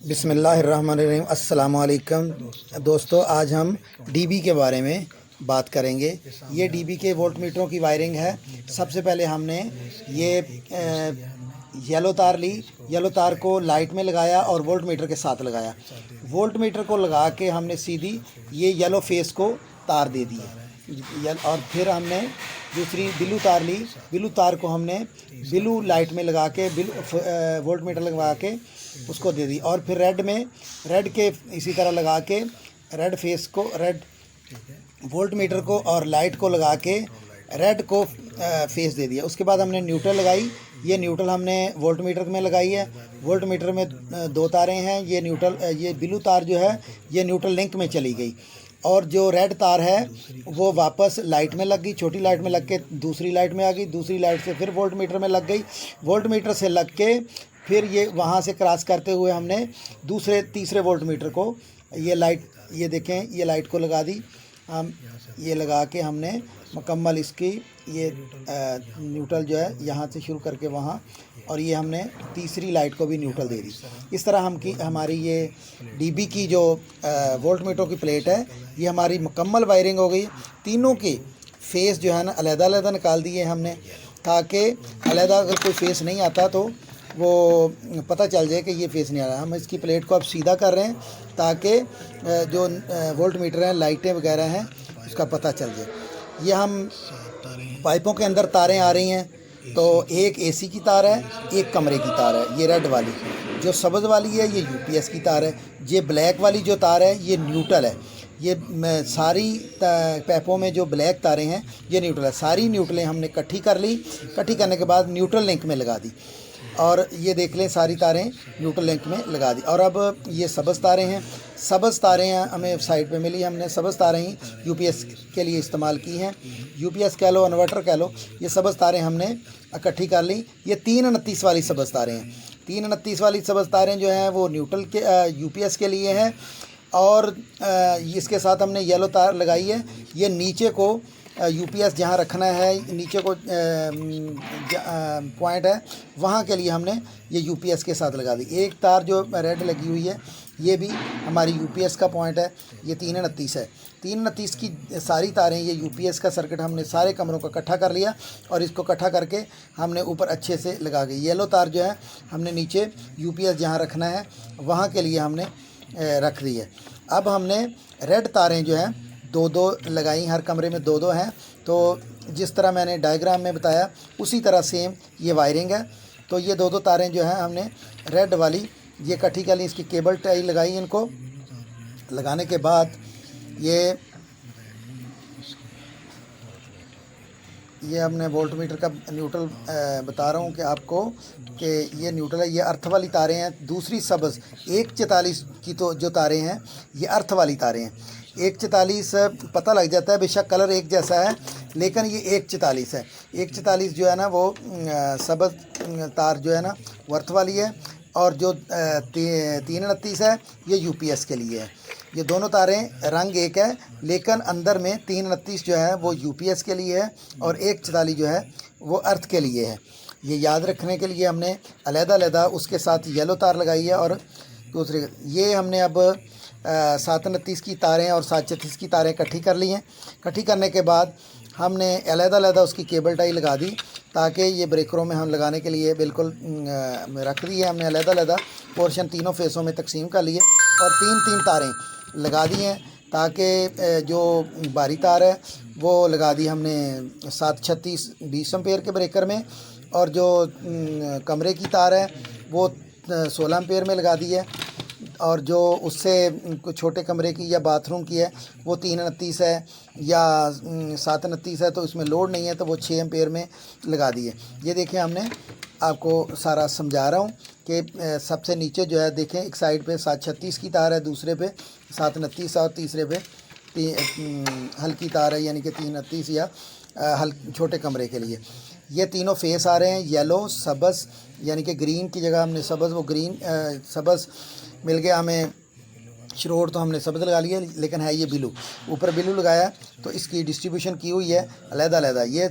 बिस्मिल्लाहिर्रहमानिर्रहीम। अस्सलाम वालेकुम दोस्तों, आज हम डीबी के बारे में बात करेंगे। ये डीबी के वोल्ट मीटरों की वायरिंग है। सबसे पहले हमने ये येलो तार ली, येलो तार को लाइट में लगाया और वोल्ट मीटर के साथ लगाया। वोल्ट मीटर को लगा के हमने सीधी ये येलो फेस को तार दे दी और फिर हमने दूसरी ब्लू तार ली। ब्लू तार को हमने ब्लू लाइट में लगा के वोल्ट मीटर लगा के उसको दे दी और फिर रेड के इसी तरह लगा के रेड फेस को, रेड वोल्ट मीटर को और लाइट को लगा के रेड को फेस दे दिया। उसके बाद हमने न्यूट्रल लगाई। ये न्यूट्रल हमने वोल्ट मीटर में लगाई है। वोल्ट मीटर में दो तारें हैं। ये ब्लू तार जो है ये न्यूट्रल लिंक में चली गई और जो रेड तार है वो वापस लाइट में लग गई। छोटी लाइट में लग के दूसरी लाइट में आ गई, दूसरी लाइट से फिर वोल्ट मीटर में लग गई। वोल्ट मीटर से लग के फिर ये वहाँ से क्रॉस करते हुए हमने तीसरे वोल्ट मीटर को ये देखें, ये लाइट को लगा दी। हम ये लगा के हमने मुकम्मल इसकी ये न्यूट्रल जो है यहाँ से शुरू करके वहाँ, और ये हमने तीसरी लाइट को भी न्यूट्रल दे दी। इस तरह हमारी ये डीबी की जो वोल्ट मीटर की प्लेट है ये हमारी मुकम्मल वायरिंग हो गई। तीनों के फेस जो है ना अलग-अलग निकाल दिए हमने, ताकि अलग अगर कोई फेस नहीं आता तो वो पता चल जाए कि ये फेस नहीं आ रहा। हम इसकी प्लेट को अब सीधा कर रहे हैं ताकि जो वोल्ट मीटर हैं, लाइटें वगैरह हैं, उसका पता चल जाए। ये हम पाइपों के अंदर तारें आ रही हैं, तो एक एसी की तार है, एक कमरे की तार है। ये रेड वाली जो सब्ज़ वाली है ये यूपीएस की तार है। ये ब्लैक वाली जो तार है ये न्यूट्रल है। ये सारी पाइपों में जो ब्लैक तारें हैं ये न्यूट्रल है। सारी न्यूट्रलें हमने इकट्ठी कर ली। इकट्ठी करने के बाद न्यूट्रल लिंक में लगा दी और ये देख लें सारी तारें न्यूट्रल लिंक में लगा दी। और अब ये सब्ज़ तारें हैं। सब्ज़ तारें हमें साइड पे मिली। हमने सब्ज़ तारें ही यूपीएस के लिए इस्तेमाल की हैं। यूपीएस कह लो, इन्वर्टर कह लो। ये सब्ज़ तारें हमने इकट्ठी कर ली। ये 329 वाली सब्ज़ तारें हैं। 329 वाली सब्ज़ तारें जो हैं वो न्यूट्रल के यूपीएस के लिए हैं। और इसके साथ हमने येलो तार लगाई है। ये नीचे को यूपीएस जहाँ रखना है, नीचे को पॉइंट है वहाँ के लिए हमने ये यूपीएस के साथ लगा दी। एक तार जो रेड लगी हुई है ये भी हमारी यूपीएस का पॉइंट है। ये 329 है। 329 की सारी तारें, ये यूपीएस का सर्किट हमने सारे कमरों को इकट्ठा कर लिया और इसको इकट्ठा करके हमने ऊपर अच्छे से लगा दी। येलो तार जो है हमने नीचे यूपीएस जहाँ रखना है वहाँ के लिए हमने रख दी है। अब हमने रेड तारें जो हैं दो दो लगाई, हर कमरे में दो दो हैं। तो जिस तरह मैंने डायग्राम में बताया उसी तरह सेम ये वायरिंग है। तो ये दो दो तारें जो हैं हमने रेड वाली ये इकट्ठी कर ली। इसकी केबल टाई लगाई। इनको लगाने के बाद ये हमने वोल्ट मीटर का न्यूट्रल बता रहा हूँ कि आपको कि ये न्यूट्रल है। ये अर्थ वाली तारें हैं। दूसरी सब्ज़ 144 की तो जो तारें हैं ये अर्थ वाली तारें हैं। 144 पता लग जाता है, बेशक कलर एक जैसा है लेकिन ये 144 है। 144 जो है ना वो सब्ज़ तार जो है ना वो अर्थ वाली है और जो 329 है ये यूपीएस के लिए है। ये दोनों तारें रंग एक है लेकिन अंदर में 329 जो है वो यूपीएस के लिए है और 144 जो है वो अर्थ के लिए है। ये याद रखने के लिए हमने अलग-अलग उसके साथ येलो तार लगाई है। और दूसरे ये हमने अब 729 की तारें और 736 की तारें इकट्ठी कर ली हैं। इकट्ठी करने के बाद हमने अलग-अलग उसकी केबल टाई लगा दी ताकि ये ब्रेकरों में हम लगाने के लिए बिल्कुल रख दी है। हमने अलग-अलग पोर्शन तीनों फेसों में तकसीम कर लिए और तीन तारें लगा दी हैं ताकि जो बारी तार है वो लगा दी हमने 736 20 एम्पेयर के ब्रेकर में और जो कमरे की तार है वो 16 एम्पेयर में लगा दी है और जो उससे छोटे कमरे की या बाथरूम की है वो 329 है या 729 है तो इसमें लोड नहीं है तो वो 6 एम्पेयर में लगा दी है। ये देखें हमने आपको सारा समझा रहा हूँ कि सबसे नीचे जो है देखें एक साइड पे 736 की तार है, दूसरे पे 729 और तीसरे पे हल्की तार है यानी कि 329 या छोटे कमरे के लिए। ये तीनों फेस आ रहे हैं। येलो सब्ज़ यानी कि ग्रीन की जगह हमने सब्ज़ वो ग्रीन सब्ज़ मिल गया हमें श्रोड तो हमने सब्ज़ लगा लिया, लेकिन है ये ब्लू, ऊपर ब्लू लगाया तो इसकी डिस्ट्रीब्यूशन की हुई है अलग-अलग। ये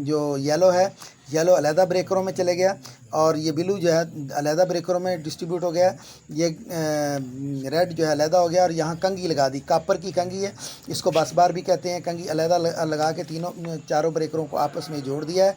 जो येलो है, येलो अलग ब्रेकरों में चले गया और ये ब्लू जो है अलग ब्रेकरों में डिस्ट्रीब्यूट हो गया। ये रेड जो है अलग हो गया और यहाँ कंघी लगा दी, कापर की कंघी है, इसको बस बार भी कहते हैं। कंघी अलग लगा के चारों ब्रेकरों को आपस में जोड़ दिया है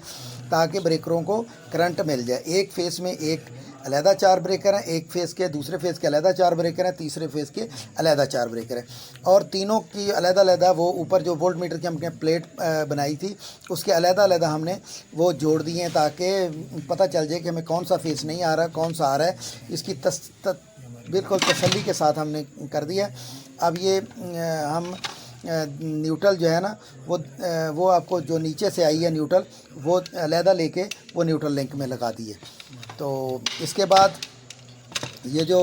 ताकि ब्रेकरों को करंट मिल जाए। एक फेस में एक अलहदा 4 ब्रेकर हैं, एक फेस के दूसरे फेस के अलहदा 4 ब्रेकर हैं, तीसरे फेस के अलहदा 4 ब्रेकर हैं और तीनों की अलहदा वो ऊपर जो वोल्ट मीटर की हमने प्लेट बनाई थी उसके अलहदा हमने वो जोड़ दिए हैं ताकि पता चल जाए कि हमें कौन सा फेस नहीं आ रहा, कौन सा आ रहा है। इसकी बिल्कुल तसल्ली के साथ हमने कर दिया। अब ये हम न्यूट्रल जो है ना वो आपको जो नीचे से आई है न्यूट्रल वो अलहदा लेके वो न्यूट्रल लिंक में लगा दी है। तो इसके बाद ये जो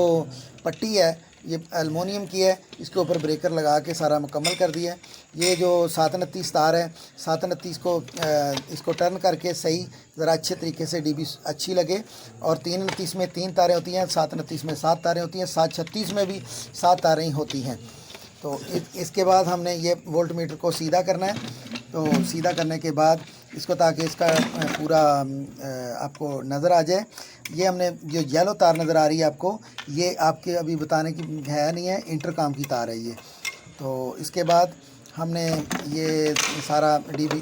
पट्टी है ये एल्युमिनियम की है, इसके ऊपर ब्रेकर लगा के सारा मुकम्मल कर दिया है। ये जो 729 तार है, 729 को इसको टर्न करके सही ज़रा अच्छे तरीके से डीबी अच्छी लगे और 329 में 3 तारें होती हैं, 729 में 7 तारें होती हैं, 736 में भी 7 तारें ही होती हैं। तो इसके बाद हमने ये वोल्ट मीटर को सीधा करना है। तो सीधा करने के बाद इसको ताकि इसका पूरा आपको नज़र आ जाए, ये हमने जो येलो तार नज़र आ रही है आपको, ये आपके अभी बताने की है नहीं है, इंटरकॉम की तार है ये। तो इसके बाद हमने ये सारा डीबी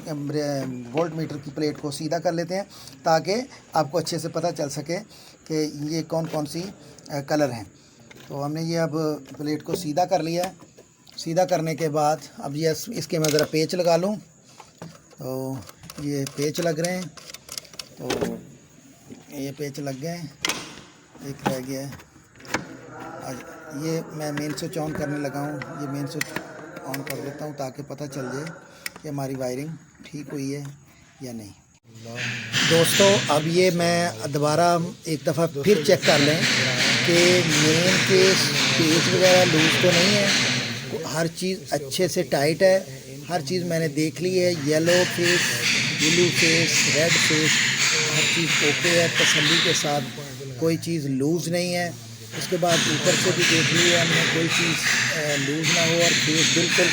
वोल्ट मीटर की प्लेट को सीधा कर लेते हैं ताकि आपको अच्छे से पता चल सके कि ये कौन कौन सी कलर हैं। तो हमने ये अब प्लेट को सीधा कर लिया है। सीधा करने के बाद अब ये इसके मैं ज़रा पेच लगा लूँ। तो ये पेच लग रहे हैं, तो ये पेच लग गए, एक रह गया है। आज ये मैं मेन स्विच ऑन करने लगा हूँ, ये मेन स्विच ऑन कर देता हूँ ताकि पता चल जाए कि हमारी वायरिंग ठीक हुई है या नहीं। दोस्तों अब ये मैं दोबारा एक दफ़ा फिर चेक कर लें कि मेन के पेच वगैरह लूज तो नहीं है, हर चीज़ अच्छे से टाइट है, हर चीज़ मैंने देख ली है। Yellow face, blue face, red face, हर चीज़ ओके है, तसल्ली के साथ, कोई चीज़ लूज़ नहीं है। उसके बाद ऊपर से भी देख ली है हमने, कोई चीज़ लूज़ ना हो और फेस बिल्कुल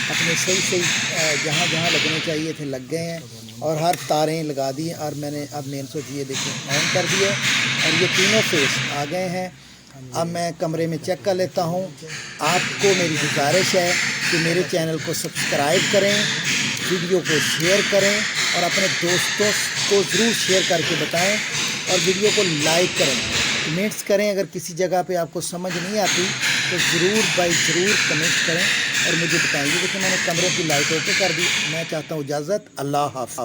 अपने सही जहाँ जहाँ लगने चाहिए थे लग गए हैं और हर तारें लगा दी और मैंने अब मेन स्विच ये देखिए ऑन कर दिया और ये तीनों फेस आ गए हैं। अब मैं कमरे में चेक कर लेता हूँ। आपको मेरी गुजारिश है कि मेरे चैनल को सब्सक्राइब करें, वीडियो को शेयर करें और अपने दोस्तों को ज़रूर शेयर करके बताएं और वीडियो को लाइक करें, कमेंट्स करें। अगर किसी जगह पे आपको समझ नहीं आती तो ज़रूर कमेंट करें और मुझे बताएं। देखिए मैंने कमरे की लाइट ओके कर दी। मैं चाहता हूँ इजाज़त, अल्लाह हाफ़िज़।